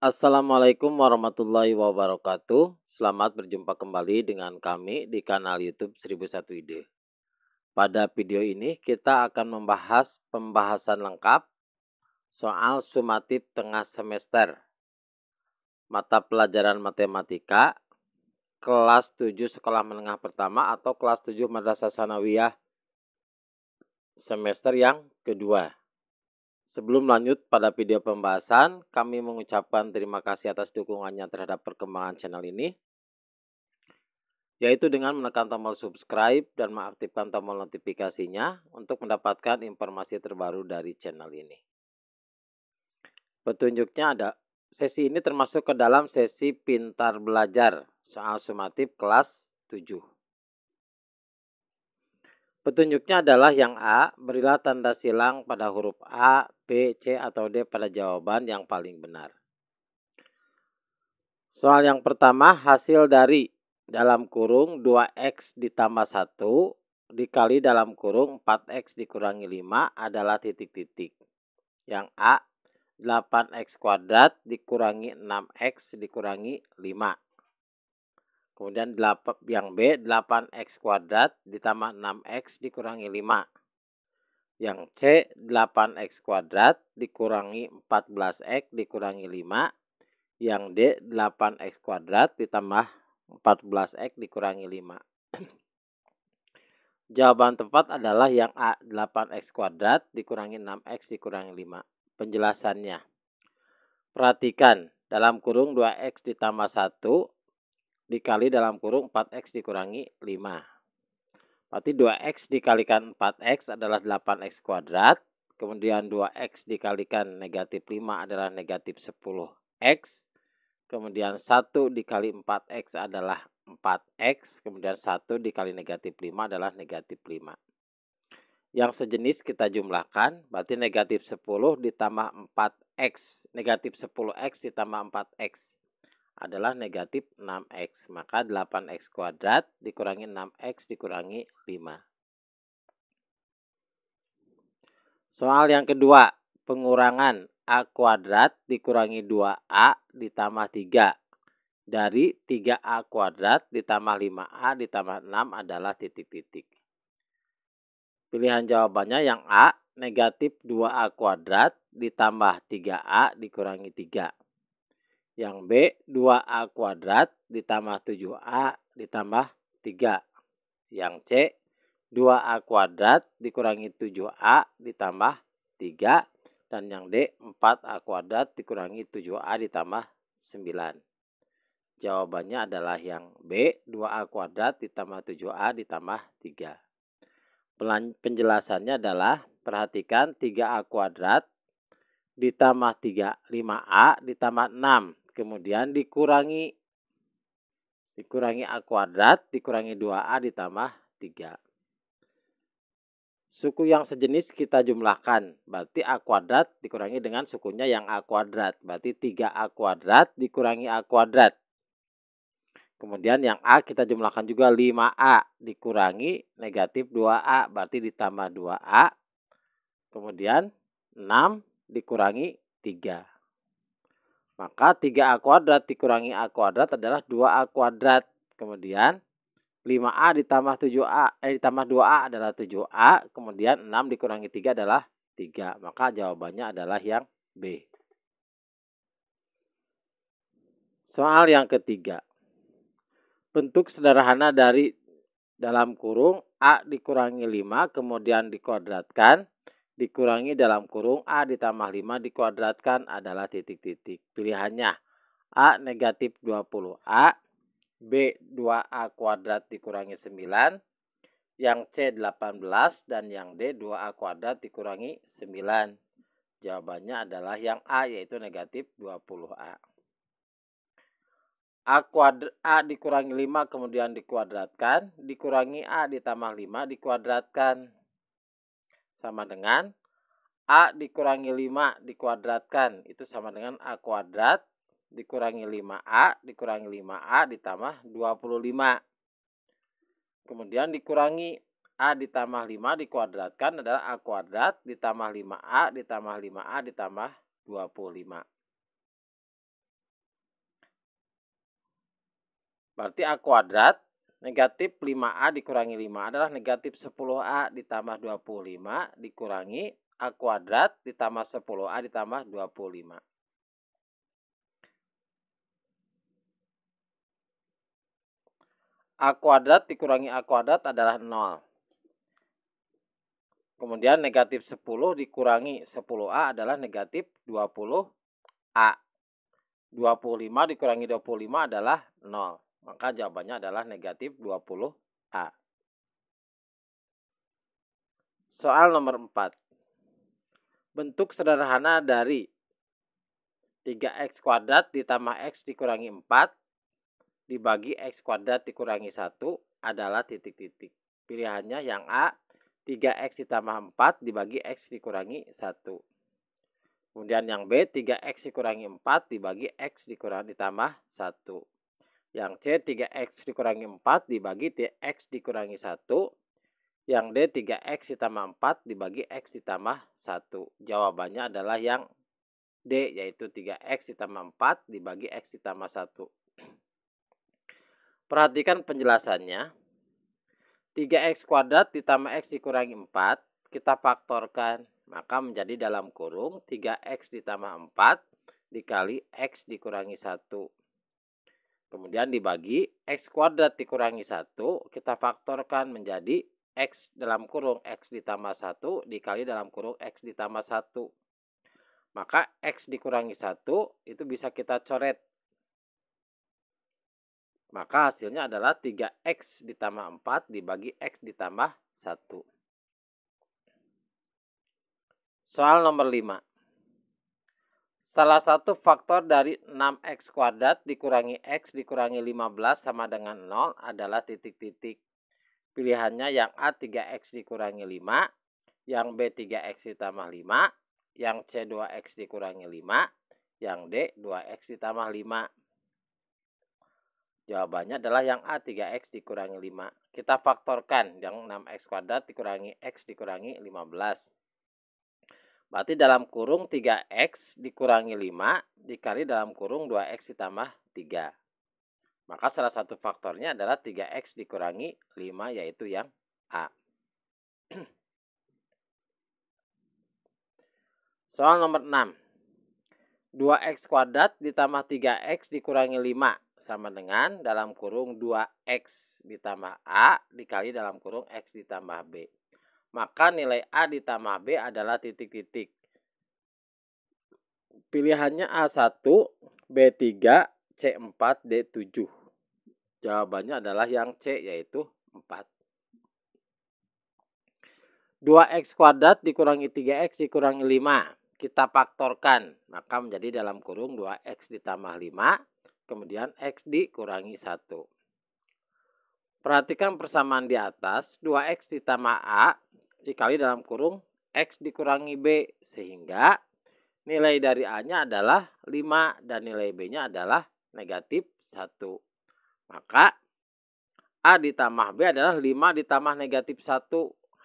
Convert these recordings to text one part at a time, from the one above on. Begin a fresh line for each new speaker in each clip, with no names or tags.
Assalamualaikum warahmatullahi wabarakatuh. Selamat berjumpa kembali dengan kami di kanal YouTube 1001 Ide. Pada video ini kita akan membahas pembahasan lengkap soal sumatif tengah semester. Mata pelajaran matematika kelas 7 sekolah menengah pertama atau kelas 7 Madrasah Sanawiyah semester yang kedua. Sebelum lanjut pada video pembahasan, kami mengucapkan terima kasih atas dukungannya terhadap perkembangan channel ini, yaitu dengan menekan tombol subscribe dan mengaktifkan tombol notifikasinya untuk mendapatkan informasi terbaru dari channel ini. Petunjuknya ada, sesi ini termasuk ke dalam sesi pintar belajar soal sumatif kelas 7. Petunjuknya adalah yang A, berilah tanda silang pada huruf A, B, C, atau D pada jawaban yang paling benar. Soal yang pertama, hasil dari dalam kurung 2x ditambah 1 dikali dalam kurung 4x dikurangi 5 adalah titik-titik. Yang A, 8x kuadrat dikurangi 6x dikurangi 5. Kemudian yang B, 8x kuadrat ditambah 6x dikurangi 5. Yang C, 8x kuadrat dikurangi 14x dikurangi 5. Yang D, 8x kuadrat ditambah 14x dikurangi 5. Jawaban tepat adalah yang A, 8x kuadrat dikurangi 6x dikurangi 5. Penjelasannya. Perhatikan, dalam kurung 2x ditambah 1 dikali dalam kurung 4x dikurangi 5. Berarti 2x dikalikan 4x adalah 8x kuadrat. Kemudian 2x dikalikan negatif 5 adalah negatif 10x. Kemudian 1 dikali 4x adalah 4x. Kemudian 1 dikali negatif 5 adalah negatif 5. Yang sejenis kita jumlahkan. Berarti negatif 10 ditambah 4x. Negatif 10x ditambah 4x adalah negatif 6x. Maka 8x kuadrat dikurangi 6x dikurangi 5. Soal yang kedua, pengurangan A kuadrat dikurangi 2A ditambah 3. Dari 3A kuadrat ditambah 5A ditambah 6 adalah titik-titik. Pilihan jawabannya yang A, negatif 2A kuadrat ditambah 3A dikurangi 3. Yang B, 2A kuadrat ditambah 7A ditambah 3. Yang C, 2A kuadrat dikurangi 7A ditambah 3. Dan yang D, 4A kuadrat dikurangi 7A ditambah 9. Jawabannya adalah yang B, 2A kuadrat ditambah 7A ditambah 3. Penjelasannya adalah, perhatikan 3A kuadrat ditambah 5A ditambah 6. Kemudian dikurangi A kuadrat dikurangi 2A ditambah 3. Suku yang sejenis kita jumlahkan. Berarti A kuadrat dikurangi dengan sukunya yang A kuadrat. Berarti 3A kuadrat dikurangi A kuadrat. Kemudian yang A kita jumlahkan juga 5A dikurangi negatif 2A. Berarti ditambah 2A. Kemudian 6 dikurangi 3. Maka 3A kuadrat dikurangi A kuadrat adalah 2A kuadrat. Kemudian 5A ditambah ditambah 2A adalah 7A. Kemudian 6 dikurangi 3 adalah 3. Maka jawabannya adalah yang B. Soal yang ketiga. Bentuk sederhana dari dalam kurung A dikurangi 5 kemudian dikuadratkan. Dikurangi dalam kurung A ditambah 5 dikuadratkan adalah titik-titik. Pilihannya A negatif 20A, B 2A kuadrat dikurangi 9, yang C 18, dan yang D 2A kuadrat dikurangi 9. Jawabannya adalah yang A, yaitu negatif 20A. A dikurangi 5 kemudian dikuadratkan, dikurangi A ditambah 5 dikuadratkan. Sama dengan A dikurangi 5 dikuadratkan, itu sama dengan A kuadrat dikurangi 5A dikurangi 5A ditambah 25. Kemudian dikurangi A ditambah 5 dikuadratkan adalah A kuadrat ditambah 5A ditambah 5A ditambah 25. Berarti A kuadrat negatif 5A dikurangi 5 adalah negatif 10A ditambah 25 dikurangi A kuadrat ditambah 10A ditambah 25. A kuadrat dikurangi A kuadrat adalah 0. Kemudian negatif 10 dikurangi 10A adalah negatif 20A. 25 dikurangi 25 adalah 0. Maka jawabannya adalah negatif 20A. Soal nomor 4. Bentuk sederhana dari 3x kuadrat ditambah x dikurangi 4 dibagi x kuadrat dikurangi 1 adalah titik-titik. Pilihannya yang A, 3x ditambah 4 dibagi x dikurangi 1. Kemudian yang B, 3x dikurangi 4 dibagi x dikurangi ditambah 1. Yang C, 3x dikurangi 4 dibagi x dikurangi 1. Yang D, 3x ditambah 4 dibagi x ditambah 1. Jawabannya adalah yang D, yaitu 3x ditambah 4 dibagi x ditambah 1. Perhatikan penjelasannya. 3x kuadrat ditambah x dikurangi 4, kita faktorkan. Maka menjadi dalam kurung 3x ditambah 4 dikali x dikurangi 1. Kemudian dibagi x kuadrat dikurangi 1, kita faktorkan menjadi x dalam kurung x ditambah 1 dikali dalam kurung x ditambah 1. Maka x dikurangi 1 itu bisa kita coret. Maka hasilnya adalah 3x ditambah 4 dibagi x ditambah 1. Soal nomor 5. Salah satu faktor dari 6x kuadrat dikurangi x dikurangi 15 sama dengan 0 adalah titik-titik. Pilihannya yang A 3x dikurangi 5, yang B 3x ditambah 5, yang C 2x dikurangi 5, yang D 2x ditambah 5. Jawabannya adalah yang A 3x dikurangi 5. Kita faktorkan yang 6x kuadrat dikurangi x dikurangi 15. Berarti dalam kurung 3x dikurangi 5 dikali dalam kurung 2x ditambah 3. Maka salah satu faktornya adalah 3x dikurangi 5 yaitu yang A. Soal nomor 6. 2x kuadrat ditambah 3x dikurangi 5 sama dengan dalam kurung 2x ditambah A dikali dalam kurung x ditambah B. Maka nilai A ditambah B adalah titik-titik. Pilihannya A1, B3, C4, D7. Jawabannya adalah yang C yaitu 4. 2x kuadrat dikurangi 3x dikurangi 5. Kita faktorkan. Maka menjadi dalam kurung 2x ditambah 5. Kemudian x dikurangi 1. Perhatikan persamaan di atas. 2x ditambah A dikali dalam kurung x dikurangi B. Sehingga nilai dari A-nya adalah 5 dan nilai B-nya adalah negatif 1. Maka A ditambah B adalah 5 ditambah negatif 1.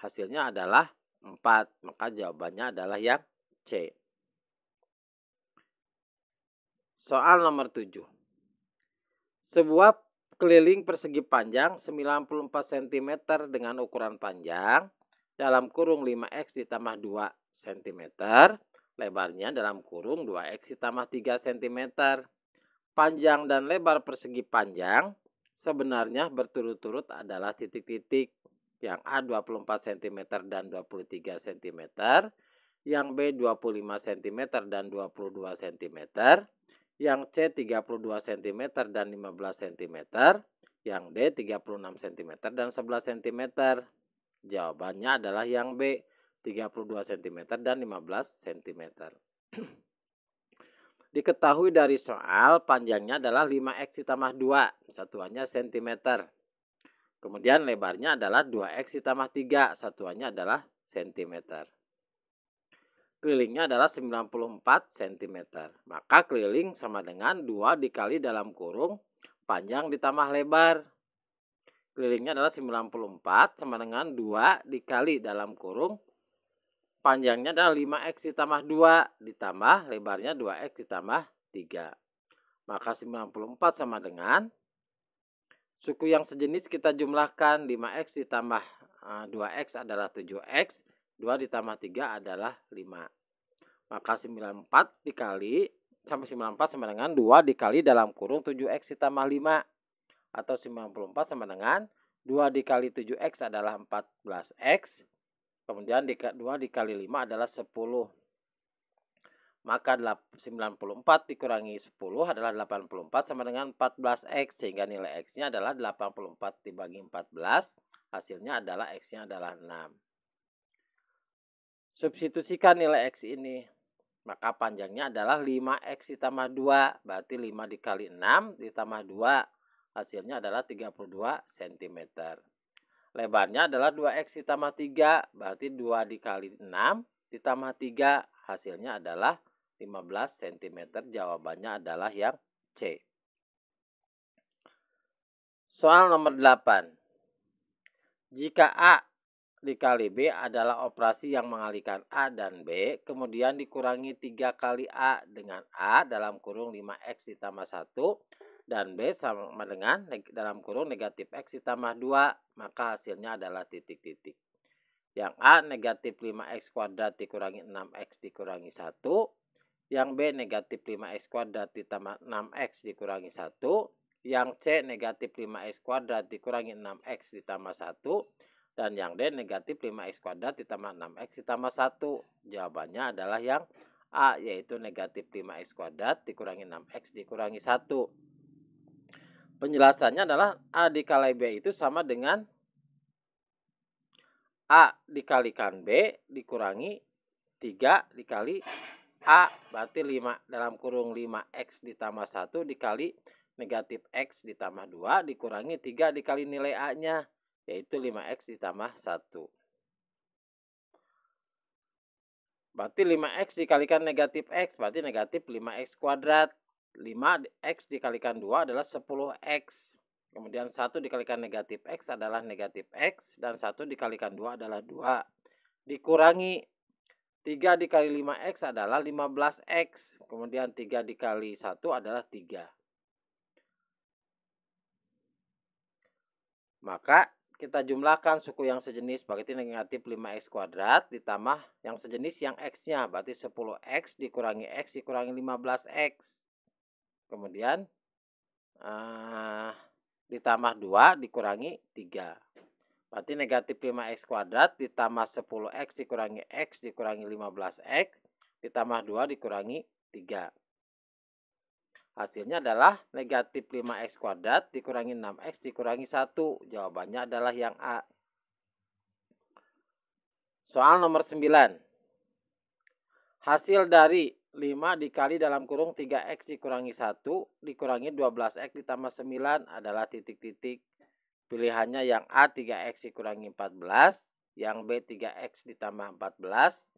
Hasilnya adalah 4. Maka jawabannya adalah yang C. Soal nomor 7. Sebuah keliling persegi panjang 94 cm dengan ukuran panjang dalam kurung 5x ditambah 2 cm. Lebarnya dalam kurung 2x ditambah 3 cm. Panjang dan lebar persegi panjang sebenarnya berturut-turut adalah titik-titik. Yang A 24 cm dan 23 cm. Yang B 25 cm dan 22 cm. Yang C 32 cm dan 15 cm. Yang D 36 cm dan 11 cm. Jawabannya adalah yang B 32 cm dan 15 cm. Diketahui dari soal panjangnya adalah 5x ditambah 2, satuannya cm. Kemudian lebarnya adalah 2x ditambah 3, satuannya adalah cm. Kelilingnya adalah 94 cm. Maka keliling sama dengan 2 dikali dalam kurung panjang ditambah lebar. Kelilingnya adalah 94 sama dengan 2 dikali dalam kurung panjangnya adalah 5x ditambah 2 ditambah lebarnya 2x ditambah 3. Maka 94 sama dengan Suku yang sejenis kita jumlahkan, 5x ditambah 2x adalah 7x, 2 ditambah 3 adalah 5. Maka 94 dikali sampai 94 sama dengan 2 dikali dalam kurung 7x ditambah 5. Atau 94 sama dengan 2 dikali 7x adalah 14x. Kemudian 2 dikali 5 adalah 10. Maka 94 dikurangi 10 adalah 84 sama dengan 14x. Sehingga nilai x-nya adalah 84 dibagi 14. Hasilnya adalah x-nya adalah 6. Substitusikan nilai x ini. Maka panjangnya adalah 5x ditambah 2. Berarti 5 dikali 6 ditambah 2. Hasilnya adalah 32 cm. Lebarnya adalah 2x ditambah 3. Berarti 2 dikali 6 ditambah 3. Hasilnya adalah 15 cm. Jawabannya adalah yang C. Soal nomor 8. Jika A dikali B adalah operasi yang mengalihkan A dan B, kemudian dikurangi 3 kali A dengan A dalam kurung 5x ditambah 1, dan B sama dengan dalam kurung negatif x ditambah 2, maka hasilnya adalah titik-titik. Yang A negatif 5x kuadrat dikurangi 6x dikurangi 1, yang B negatif 5x kuadrat ditambah 6x dikurangi 1, yang C negatif 5x kuadrat dikurangi 6x ditambah 1, dan yang D negatif 5x kuadrat ditambah 6x ditambah 1. Jawabannya adalah yang A, yaitu negatif 5x kuadrat dikurangi 6x dikurangi 1. Penjelasannya adalah A dikali B itu sama dengan A dikalikan B dikurangi 3 dikali A, berarti 5 dalam kurung 5x ditambah 1 dikali negatif x ditambah 2 dikurangi 3 dikali nilai A-nya, yaitu 5x ditambah 1. Berarti 5x dikalikan negatif x, berarti negatif 5x kuadrat. 5x dikalikan 2 adalah 10x. Kemudian 1 dikalikan negatif x adalah negatif x, dan 1 dikalikan 2 adalah 2. Dikurangi 3 dikali 5x adalah 15x. Kemudian 3 dikali 1 adalah 3. Maka kita jumlahkan suku yang sejenis, berarti negatif 5x kuadrat ditambah yang sejenis yang x-nya, berarti 10x dikurangi x dikurangi 15x. Kemudian ditambah 2 dikurangi 3. Berarti negatif 5x kuadrat ditambah 10x dikurangi x dikurangi 15x ditambah 2 dikurangi 3. Hasilnya adalah negatif 5x kuadrat dikurangi 6x dikurangi 1. Jawabannya adalah yang A. Soal nomor 9. Hasil dari 5 dikali dalam kurung 3x dikurangi 1 dikurangi 12x ditambah 9 adalah titik-titik. Pilihannya yang A 3x dikurangi 14, yang B 3x ditambah 14,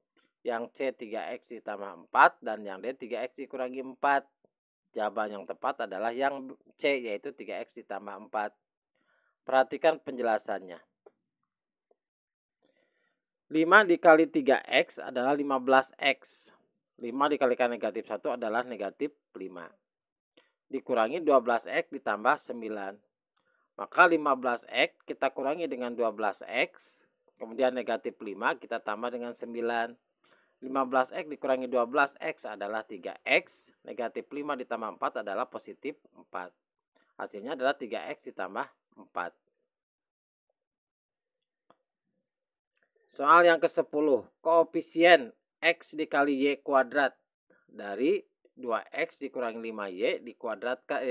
yang C 3x ditambah 4, dan yang D 3x dikurangi 4. Jawaban yang tepat adalah yang C, yaitu 3x ditambah 4. Perhatikan penjelasannya. 5 dikali 3x adalah 15x. 5 dikalikan negatif 1 adalah negatif 5. Dikurangi 12x ditambah 9. Maka 15x kita kurangi dengan 12x. Kemudian negatif 5 kita tambah dengan 9. 15x dikurangi 12x adalah 3x. Negatif 5 ditambah 4 adalah positif 4. Hasilnya adalah 3x ditambah 4. Soal yang ke-10. Koefisien x dikali y kuadrat dari 2x dikurangi 5y dikuadratkan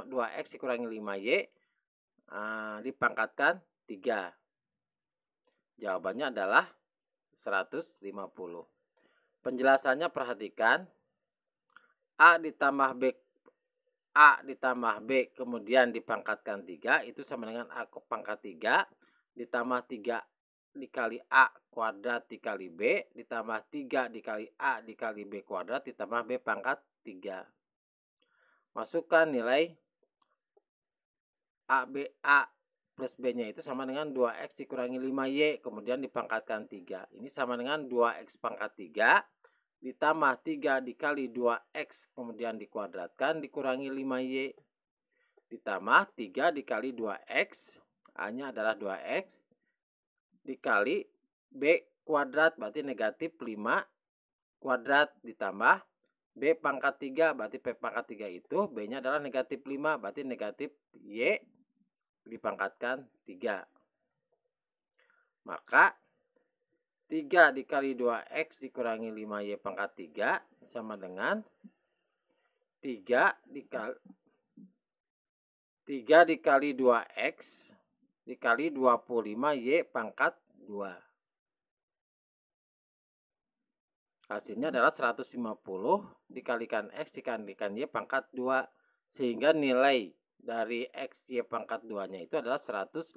2x dikurangi 5y dipangkatkan 3. Jawabannya adalah 150. Penjelasannya perhatikan. A ditambah B kemudian dipangkatkan 3 itu sama dengan A pangkat 3 ditambah 3 dikali A kuadrat dikali B ditambah 3 dikali A dikali B kuadrat ditambah B pangkat 3. Masukkan nilai A plus B-nya itu sama dengan 2x dikurangi 5y kemudian dipangkatkan 3. Ini sama dengan 2x pangkat 3 ditambah 3 dikali 2x kemudian dikuadratkan dikurangi 5y. ditambah 3 dikali 2X, A-nya adalah 2X, dikali B kuadrat, berarti negatif 5 kuadrat, ditambah B pangkat 3, berarti P pangkat 3 itu, B-nya adalah negatif 5, berarti negatif Y dipangkatkan 3. Maka 3 dikali 2X dikurangi 5Y pangkat 3 sama dengan 3 dikali 2X dikali 25Y pangkat 2. Hasilnya adalah 150 dikalikan X dikalikan Y pangkat 2. Sehingga nilai dari X Y pangkat 2-nya itu adalah 150.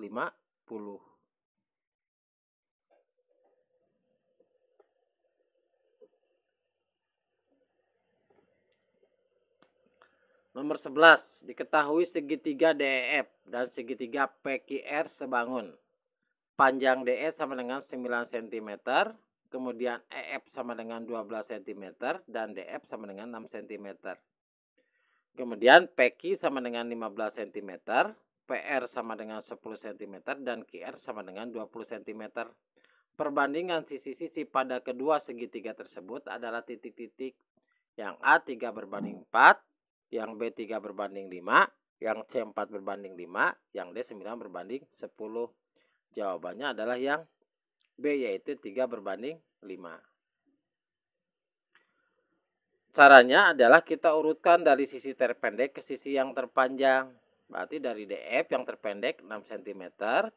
Nomor 11, diketahui segitiga DEF dan segitiga PQR sebangun. Panjang DE sama dengan 9 cm, kemudian EF sama dengan 12 cm, dan DF sama dengan 6 cm. Kemudian PQ sama dengan 15 cm, PR sama dengan 10 cm, dan QR sama dengan 20 cm. Perbandingan sisi-sisi pada kedua segitiga tersebut adalah titik-titik. Yang A 3 berbanding 4, yang B 3 berbanding 5, yang C 4 berbanding 5, yang D 9 berbanding 10. Jawabannya adalah yang B, yaitu 3 berbanding 5. Caranya adalah kita urutkan dari sisi terpendek ke sisi yang terpanjang. Berarti dari DF yang terpendek 6 cm,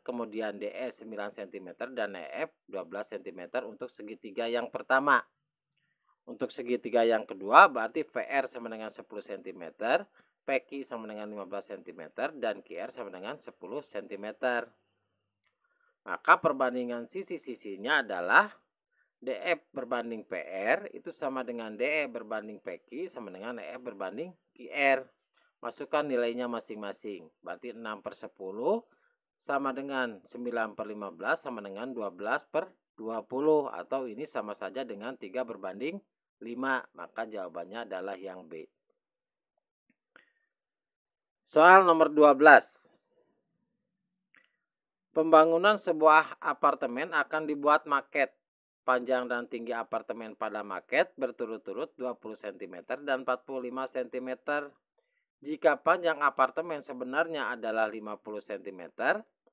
kemudian DE 9 cm, dan EF 12 cm untuk segitiga yang pertama. Untuk segitiga yang kedua berarti VR sama dengan 10 cm, PQ sama dengan 15 cm, dan QR sama dengan 10 cm. Maka perbandingan sisi-sisinya adalah DF berbanding PR itu sama dengan DE berbanding PQ sama dengan EF berbanding QR. Masukkan nilainya masing-masing. Berarti 6/10 sama dengan 9/15 sama dengan 12/20. Atau ini sama saja dengan 3 berbanding 5, maka jawabannya adalah yang B. Soal nomor 12. Pembangunan sebuah apartemen akan dibuat maket. Panjang dan tinggi apartemen pada maket berturut-turut 20 cm dan 45 cm. Jika panjang apartemen sebenarnya adalah 50 cm,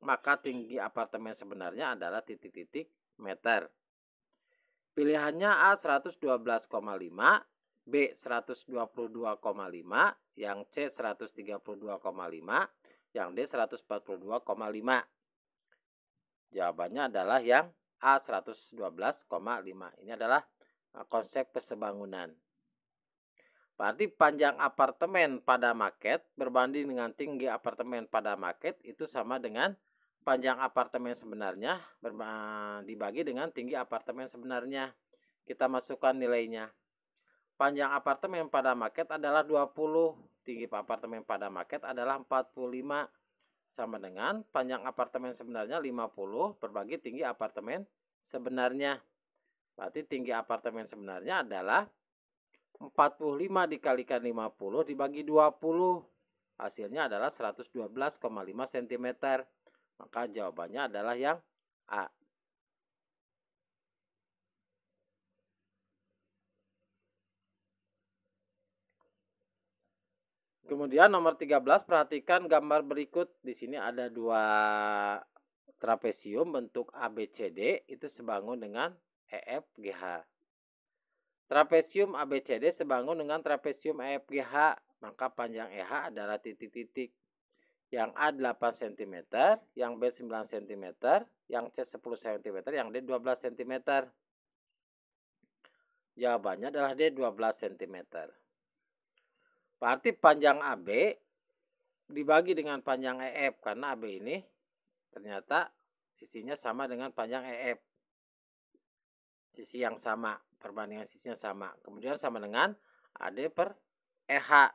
maka tinggi apartemen sebenarnya adalah titik-titik meter. Pilihannya A 112,5, B 122,5, yang C 132,5, yang D 142,5. Jawabannya adalah yang A 112,5. Ini adalah konsep kesebangunan. Berarti panjang apartemen pada maket berbanding dengan tinggi apartemen pada maket itu sama dengan panjang apartemen sebenarnya dibagi dengan tinggi apartemen sebenarnya. Kita masukkan nilainya. Panjang apartemen pada maket adalah 20. Tinggi apartemen pada maket adalah 45. Sama dengan panjang apartemen sebenarnya 50 berbagi tinggi apartemen sebenarnya. Berarti tinggi apartemen sebenarnya adalah 45 dikalikan 50 dibagi 20. Hasilnya adalah 112,5 cm. Maka jawabannya adalah yang A. Kemudian nomor 13, perhatikan gambar berikut. Di sini ada dua trapesium bentuk ABCD itu sebangun dengan EFGH. Trapesium ABCD sebangun dengan trapesium EFGH, maka panjang EH adalah titik-titik. Yang A 8 cm, yang B 9 cm, yang C 10 cm, yang D 12 cm. Jawabannya adalah D 12 cm. Berarti panjang AB dibagi dengan panjang EF, karena AB ini ternyata sisinya sama dengan panjang EF. Sisi yang sama, perbandingan sisinya sama. Kemudian sama dengan AD per EH.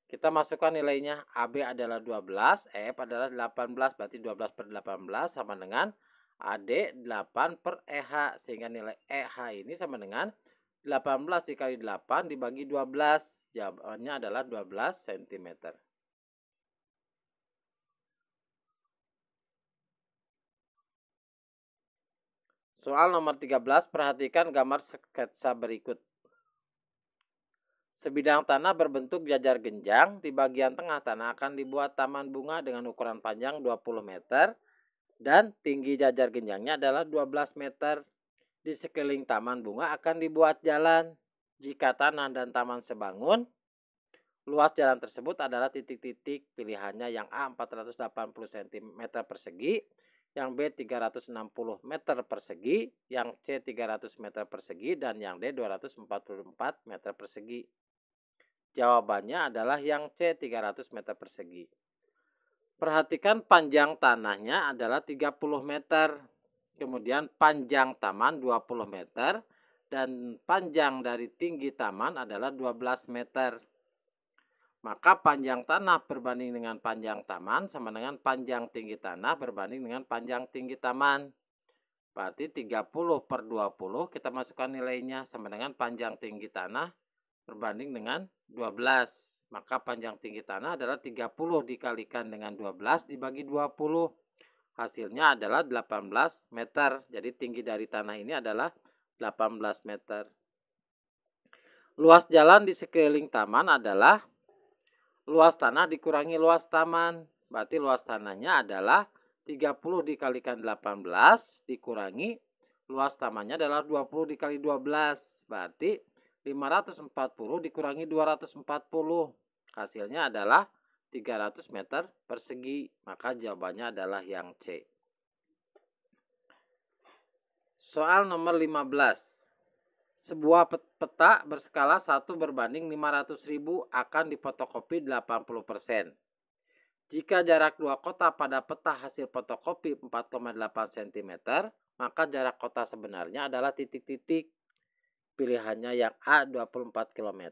Kita masukkan nilainya. AB adalah 12, EF adalah 18, berarti 12/18 sama dengan AD 8/EH. Sehingga nilai EH ini sama dengan 18 dikali 8 dibagi 12. Jawabannya adalah 12 cm. Soal nomor 13, perhatikan gambar sketsa berikut. Sebidang tanah berbentuk jajar genjang, di bagian tengah tanah akan dibuat taman bunga dengan ukuran panjang 20 meter dan tinggi jajar genjangnya adalah 12 meter. Di sekeliling taman bunga akan dibuat jalan. Jika tanah dan taman sebangun, luas jalan tersebut adalah titik-titik. Pilihannya yang A 480 cm persegi, yang B 360 meter persegi, yang C 300 meter persegi, dan yang D 244 meter persegi. Jawabannya adalah yang C 300 meter persegi. Perhatikan panjang tanahnya adalah 30 meter. Kemudian panjang taman 20 meter. Dan panjang dari tinggi taman adalah 12 meter. Maka panjang tanah berbanding dengan panjang taman sama dengan panjang tinggi tanah berbanding dengan panjang tinggi taman. Berarti 30 per 20 kita masukkan nilainya sama dengan panjang tinggi tanah berbanding dengan 12. Maka panjang tinggi tanah adalah 30 dikalikan dengan 12 dibagi 20. Hasilnya adalah 18 meter. Jadi tinggi dari tanah ini adalah 18 meter. Luas jalan di sekeliling taman adalah luas tanah dikurangi luas taman. Berarti luas tanahnya adalah 30 dikalikan 18 dikurangi luas tamannya adalah 20 dikali 12. Berarti 540 dikurangi 240. Hasilnya adalah 300 meter persegi. Maka jawabannya adalah yang C. Soal nomor 15. Sebuah peta berskala 1 berbanding 500.000 akan difotokopi 80%. Jika jarak dua kota pada peta hasil fotokopi 4,8 cm, maka jarak kota sebenarnya adalah titik-titik. Pilihannya yang A 24 km,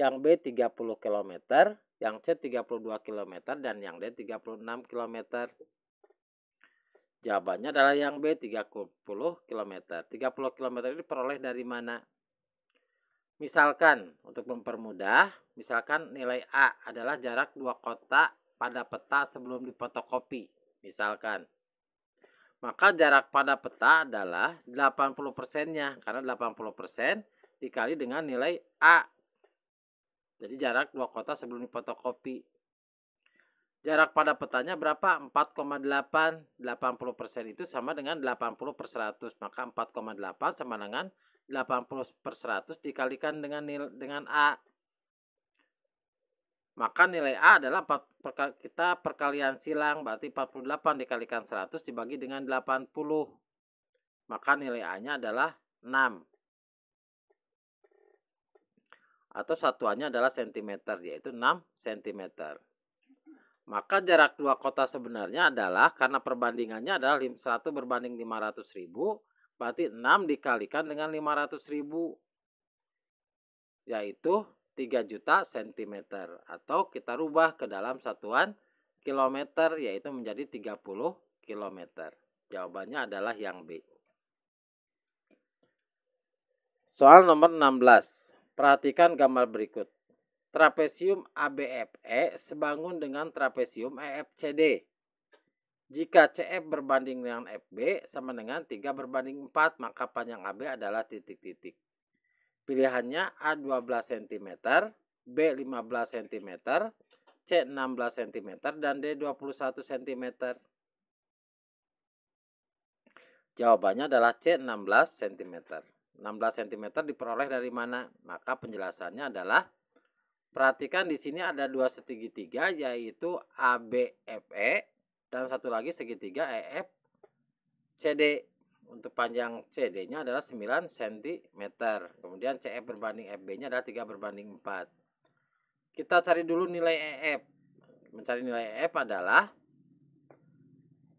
yang B 30 km, yang C 32 km, dan yang D 36 km. Jawabannya adalah yang B 30 km. 30 km ini diperoleh dari mana? Misalkan, untuk mempermudah, misalkan nilai A adalah jarak dua kota pada peta sebelum difotokopi. Misalkan. Maka jarak pada peta adalah 80%-nya. Karena 80% dikali dengan nilai A. Jadi jarak dua kota sebelum difotokopi. Jarak pada petanya berapa? 4,8. 80% itu sama dengan 80 per 100. Maka 4,8 sama dengan 80 per 100 dikalikan dengan A. Maka nilai A adalah kita perkalian silang. Berarti 48 dikalikan 100 dibagi dengan 80. Maka nilai A-nya adalah 6. Atau satuannya adalah cm, yaitu 6 cm. Maka jarak dua kota sebenarnya adalah, karena perbandingannya adalah 1 berbanding 500.000, berarti 6 dikalikan dengan 500.000, yaitu 3 juta cm. Atau kita rubah ke dalam satuan kilometer, yaitu menjadi 30 km. Jawabannya adalah yang B. Soal nomor 16. Perhatikan gambar berikut. Trapesium ABFE sebangun dengan trapesium EFCD. Jika CF berbanding dengan FB sama dengan 3 berbanding 4, maka panjang AB adalah titik-titik. Pilihannya A 12 cm, B 15 cm, C 16 cm, dan D 21 cm. Jawabannya adalah C 16 cm. 16 cm diperoleh dari mana? Maka penjelasannya adalah, perhatikan di sini ada dua segitiga, yaitu ABFE dan satu lagi segitiga EFCD. Untuk panjang CD-nya adalah 9 cm. Kemudian CF berbanding FB-nya adalah 3 berbanding 4. Kita cari dulu nilai EF. Mencari nilai EF adalah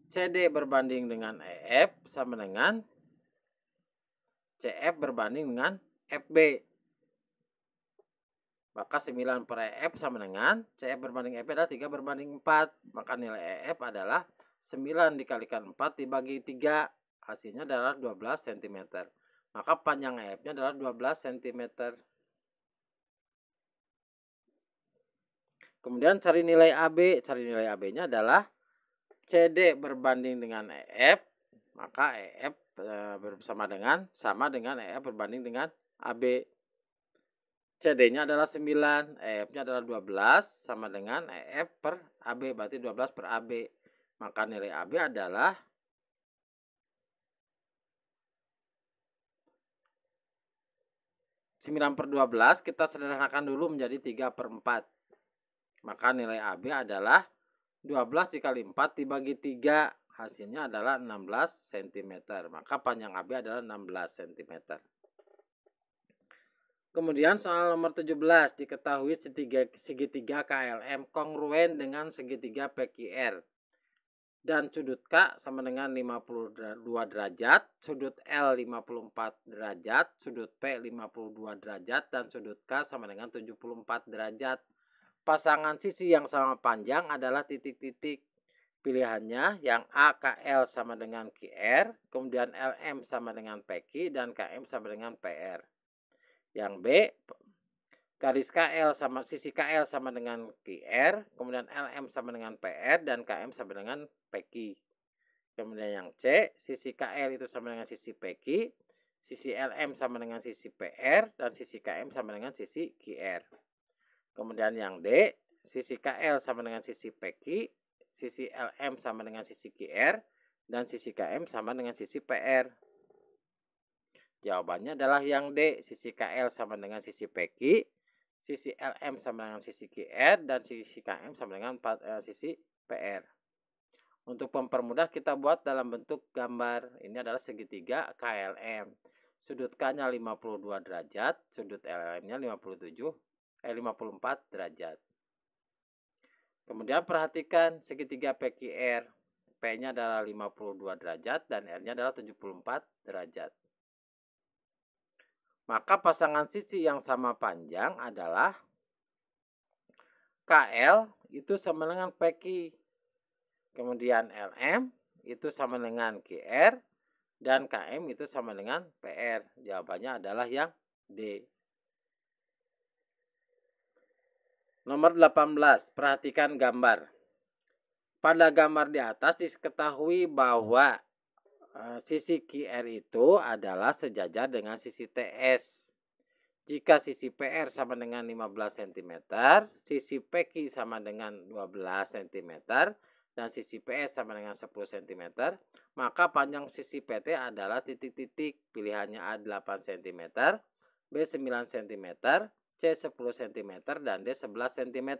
CD berbanding dengan EF sama dengan CF berbanding dengan FB. Maka 9 per EF sama dengan CF berbanding FB adalah 3 berbanding 4. Maka nilai EF adalah 9 dikalikan 4 dibagi 3. Hasilnya adalah 12 cm. Maka panjang EF-nya adalah 12 cm. Kemudian cari nilai AB. Cari nilai AB-nya adalah CD berbanding dengan EF, maka EF sama dengan EF berbanding dengan AB. CD-nya adalah 9, EF-nya adalah 12, sama dengan EF per AB, berarti 12 per AB. Maka nilai AB adalah 9 per 12, kita sederhanakan dulu menjadi 3 per 4. Maka nilai AB adalah 12 dikali 4 dibagi 3, hasilnya adalah 16 cm. Maka panjang AB adalah 16 cm. Kemudian soal nomor 17, diketahui segitiga KLM kongruen dengan segitiga PQR. Dan sudut K sama dengan 52 derajat, sudut L 54 derajat, sudut P 52 derajat, dan sudut K sama dengan 74 derajat. Pasangan sisi yang sama panjang adalah titik-titik. Pilihannya yang A, KL sama dengan QR, kemudian LM sama dengan PQ, dan KM sama dengan PR. Yang B, garis KL sama sisi KL sama dengan QR, kemudian LM sama dengan PR, dan KM sama dengan PQ. Kemudian yang C, sisi KL itu sama dengan sisi PQ, sisi LM sama dengan sisi PR, dan sisi KM sama dengan sisi QR. Kemudian yang D, sisi KL sama dengan sisi PQ, sisi LM sama dengan sisi QR, dan sisi KM sama dengan sisi PR. Jawabannya adalah yang D, sisi KL sama dengan sisi PQ, sisi LM sama dengan sisi QR, dan sisi KM sama dengan sisi PR. Untuk mempermudah kita buat dalam bentuk gambar. Ini adalah segitiga KLM. Sudut K-nya 52 derajat, sudut LM-nya 54 derajat. Kemudian perhatikan segitiga PQR. P-nya adalah 52 derajat dan R-nya adalah 74 derajat. Maka pasangan sisi yang sama panjang adalah KL itu sama dengan PQ. Kemudian LM itu sama dengan QR. Dan KM itu sama dengan PR. Jawabannya adalah yang D. Nomor 18, perhatikan gambar. Pada gambar di atas diketahui bahwa sisi QR itu adalah sejajar dengan sisi TS. Jika sisi PR sama dengan 15 cm, sisi PQ sama dengan 12 cm, dan sisi PS sama dengan 10 cm, maka panjang sisi PT adalah titik-titik. Pilihannya A 8 cm, B 9 cm, C 10 cm, dan D 11 cm.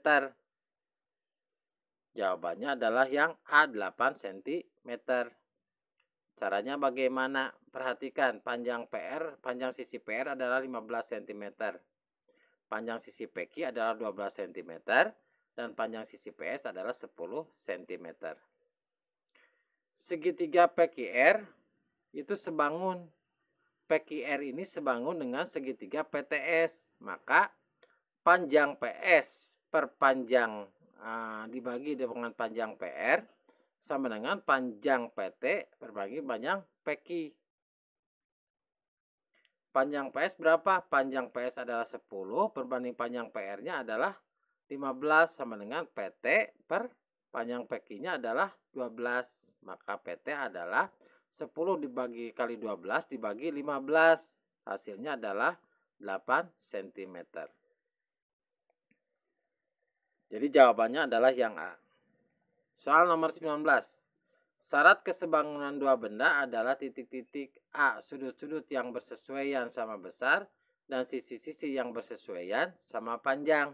Jawabannya adalah yang A 8 cm. Caranya bagaimana? Perhatikan, panjang sisi PR adalah 15 cm. Panjang sisi PQ adalah 12 cm. Dan panjang sisi PS adalah 10 cm. Segitiga PQR itu sebangun. PQR ini sebangun dengan segitiga PTS. Maka panjang PS per panjang dibagi dengan panjang PR sama dengan panjang PT berbagi panjang PQ. Panjang PS berapa? Panjang PS adalah 10 berbanding panjang PR-nya adalah 15 sama dengan PT per panjang PQ-nya adalah 12. Maka PT adalah 10 dibagi kali 12 dibagi 15. Hasilnya adalah 8 cm. Jadi jawabannya adalah yang A. Soal nomor 19. Syarat kesebangunan dua benda adalah titik-titik A, sudut-sudut yang bersesuaian sama besar dan sisi-sisi yang bersesuaian sama panjang.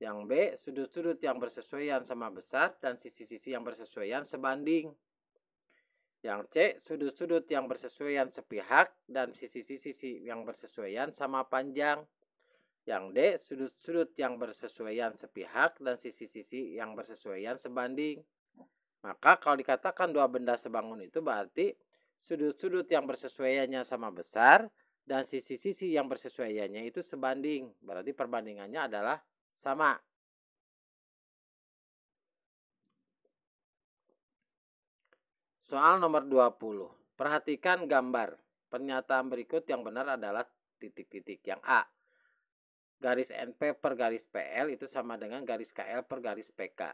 Yang B, sudut-sudut yang bersesuaian sama besar dan sisi-sisi yang bersesuaian sebanding. Yang C, sudut-sudut yang bersesuaian sepihak dan sisi-sisi yang bersesuaian sama panjang. Yang D, sudut-sudut yang bersesuaian sepihak dan sisi-sisi yang bersesuaian sebanding. Maka kalau dikatakan dua benda sebangun itu berarti sudut-sudut yang bersesuaiannya sama besar dan sisi-sisi yang bersesuaiannya itu sebanding. Berarti perbandingannya adalah sama. Soal nomor 20. Perhatikan gambar. Pernyataan berikut yang benar adalah titik-titik. Yang A. garis NP per garis PL itu sama dengan garis KL per garis PK.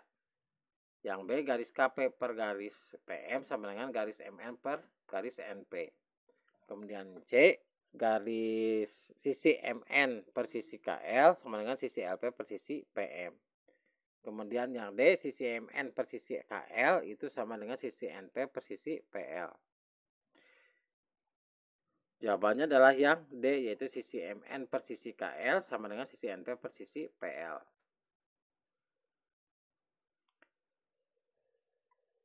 Yang B, garis KP per garis PM sama dengan garis MN per garis NP. Kemudian C, garis sisi MN per sisi KL sama dengan sisi LP per sisi PM. Kemudian yang D, sisi MN per sisi KL itu sama dengan sisi NP per sisi PL. Jawabannya adalah yang D, yaitu sisi MN per sisi KL sama dengan sisi NP per sisi PL.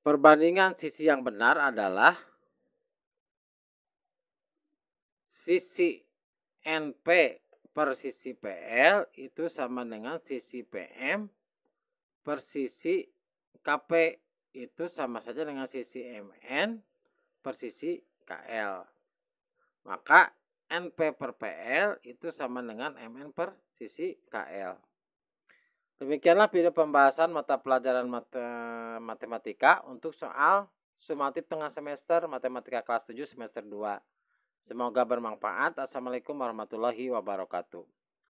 Perbandingan sisi yang benar adalah sisi NP per sisi PL itu sama dengan sisi PM per sisi KP itu sama saja dengan sisi MN per sisi KL. Maka NP per PL itu sama dengan MN per sisi KL. Demikianlah video pembahasan mata pelajaran matematika untuk soal sumatif tengah semester matematika kelas 7 semester 2. Semoga bermanfaat. Assalamualaikum warahmatullahi wabarakatuh.